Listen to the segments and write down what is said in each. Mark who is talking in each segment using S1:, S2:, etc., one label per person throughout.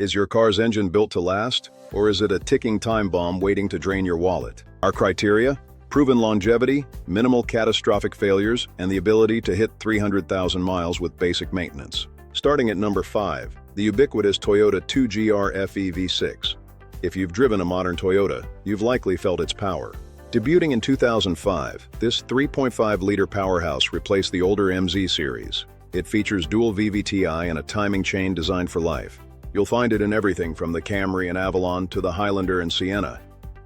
S1: Is your car's engine built to last, or is it a ticking time bomb waiting to drain your wallet? Our criteria? Proven longevity, minimal catastrophic failures, and the ability to hit 300,000 miles with basic maintenance. Starting at number 5, the ubiquitous Toyota 2GR FE V6. If you've driven a modern Toyota, you've likely felt its power. Debuting in 2005, this 3.5-liter powerhouse replaced the older MZ series. It features dual VVTi and a timing chain designed for life. You'll find it in everything from the Camry and Avalon to the Highlander and Sienna.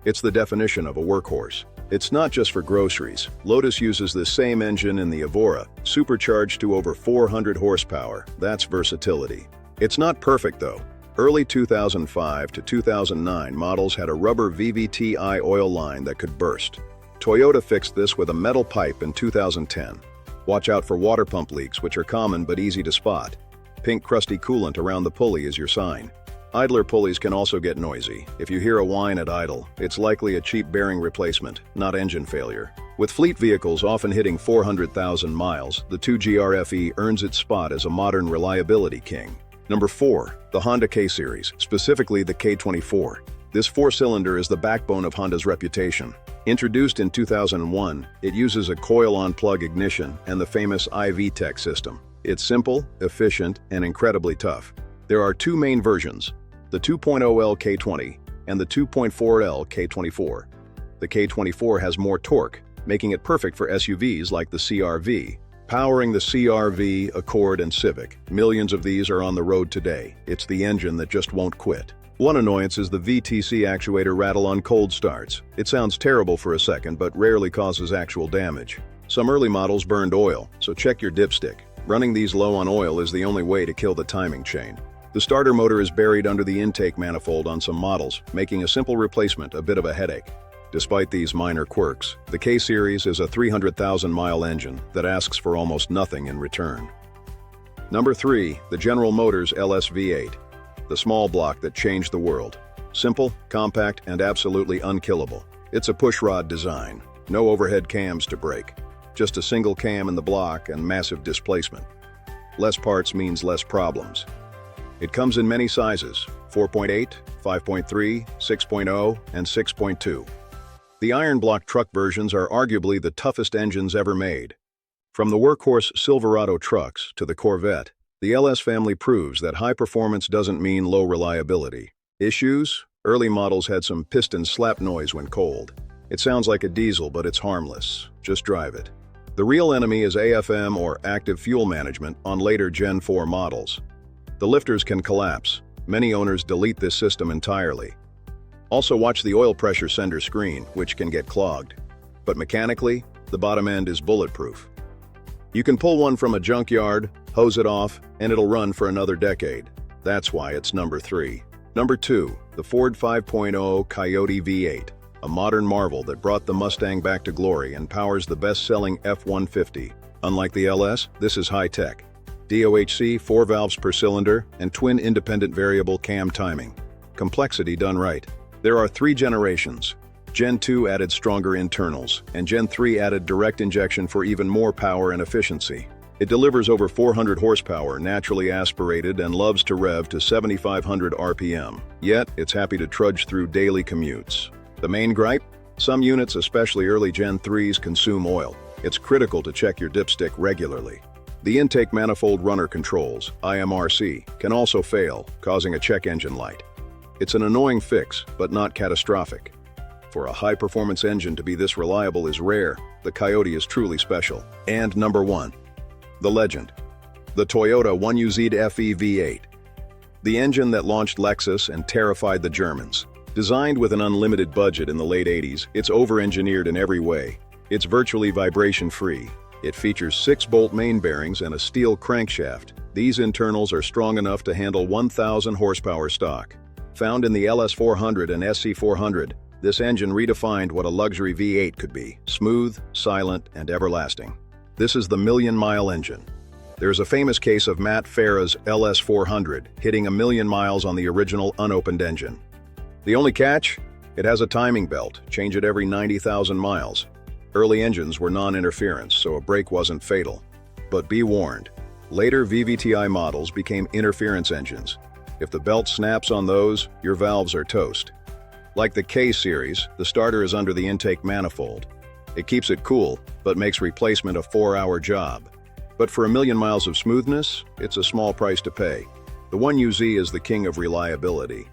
S1: It's the definition of a workhorse. It's not just for groceries. Lotus uses the same engine in the Evora, supercharged to over 400 horsepower. That's versatility. It's not perfect though. Early 2005 to 2009 models had a rubber VVTi oil line that could burst. Toyota fixed this with a metal pipe in 2010. Watch out for water pump leaks, which are common but easy to spot. Pink crusty coolant around the pulley is your sign. Idler pulleys can also get noisy. If you hear a whine at idle, it's likely a cheap bearing replacement, not engine failure. With fleet vehicles often hitting 400,000 miles, the 2GR-FE earns its spot as a modern reliability king. Number 4, the Honda K-Series, specifically the K24. This four-cylinder is the backbone of Honda's reputation. Introduced in 2001, it uses a coil-on-plug ignition and the famous IV-Tech system. It's simple, efficient, and incredibly tough. There are two main versions, the 2.0L K20 and the 2.4L K24. The K24 has more torque, making it perfect for SUVs like the CR-V. Powering the CR-V, Accord, and Civic, millions of these are on the road today. It's the engine that just won't quit. One annoyance is the VTC actuator rattle on cold starts. It sounds terrible for a second, but rarely causes actual damage. Some early models burned oil, so check your dipstick. Running these low on oil is the only way to kill the timing chain. The starter motor is buried under the intake manifold on some models, making a simple replacement a bit of a headache. Despite these minor quirks, the K-Series is a 300,000-mile engine that asks for almost nothing in return. Number 3, the General Motors LS V8. The small block that changed the world. Simple, compact, and absolutely unkillable. It's a pushrod design. No overhead cams to brake. Just a single cam in the block and massive displacement. Less parts means less problems. It comes in many sizes, 4.8, 5.3, 6.0, and 6.2. The iron block truck versions are arguably the toughest engines ever made. From the workhorse Silverado trucks to the Corvette, the LS family proves that high performance doesn't mean low reliability. Issues? Early models had some piston slap noise when cold. It sounds like a diesel, but it's harmless. Just drive it. The real enemy is AFM or active fuel management on later Gen 4 models. The lifters can collapse. Many owners delete this system entirely. Also watch the oil pressure sender screen, which can get clogged. But mechanically, the bottom end is bulletproof. You can pull one from a junkyard, hose it off, and it'll run for another decade. That's why it's number 3. Number 2, the Ford 5.0 Coyote V8. A modern marvel that brought the Mustang back to glory and powers the best-selling F-150. Unlike the LS, this is high-tech. DOHC, 4 valves per cylinder, and twin independent variable cam timing. Complexity done right. There are 3 generations. Gen 2 added stronger internals, and Gen 3 added direct injection for even more power and efficiency. It delivers over 400 horsepower, naturally aspirated, and loves to rev to 7,500 RPM. Yet, it's happy to trudge through daily commutes. The main gripe? Some units, especially early Gen 3s, consume oil. It's critical to check your dipstick regularly. The intake manifold runner controls, IMRC, can also fail, causing a check engine light. It's an annoying fix, but not catastrophic. For a high-performance engine to be this reliable is rare. The Coyote is truly special. And number 1, the legend, the Toyota 1UZ FE V8. The engine that launched Lexus and terrified the Germans. Designed with an unlimited budget in the late 80s, it's over-engineered in every way. It's virtually vibration-free. It features 6-bolt main bearings and a steel crankshaft. These internals are strong enough to handle 1,000 horsepower stock. Found in the LS400 and SC400, this engine redefined what a luxury V8 could be: smooth, silent, and everlasting. This is the million-mile engine. There's a famous case of Matt Farah's LS400 hitting 1,000,000 miles on the original unopened engine. The only catch? It has a timing belt. Change it every 90,000 miles. Early engines were non-interference, so a break wasn't fatal. But be warned, later VVTi models became interference engines. If the belt snaps on those, your valves are toast. Like the K series, the starter is under the intake manifold. It keeps it cool, but makes replacement a 4-hour job. But for a million miles of smoothness, it's a small price to pay. The 1UZ is the king of reliability.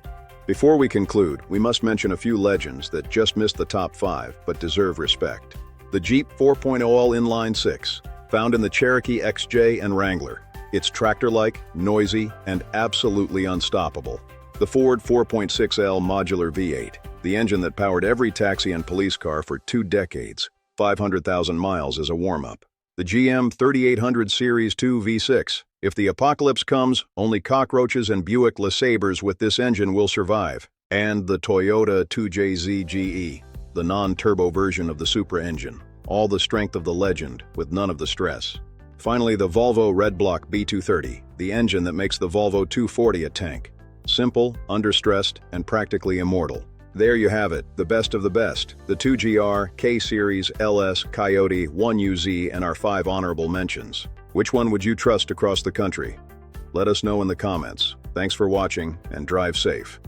S1: Before we conclude, we must mention a few legends that just missed the top 5 but deserve respect. The Jeep 4.0 All-Inline 6, found in the Cherokee XJ and Wrangler. It's tractor-like, noisy, and absolutely unstoppable. The Ford 4.6L Modular V8, the engine that powered every taxi and police car for 2 decades. 500,000 miles as a warm-up. The GM 3800 Series 2 V6. If the apocalypse comes, only cockroaches and Buick LeSabres with this engine will survive. And the Toyota 2JZ GE, the non-turbo version of the Supra engine. All the strength of the legend, with none of the stress. Finally, the Volvo Red Block B230, the engine that makes the Volvo 240 a tank. Simple, understressed, and practically immortal. There you have it, the best of the best. The 2GR, K-Series, LS, Coyote, 1UZ, and our 5 honorable mentions. Which one would you trust across the country? Let us know in the comments. Thanks for watching, and drive safe.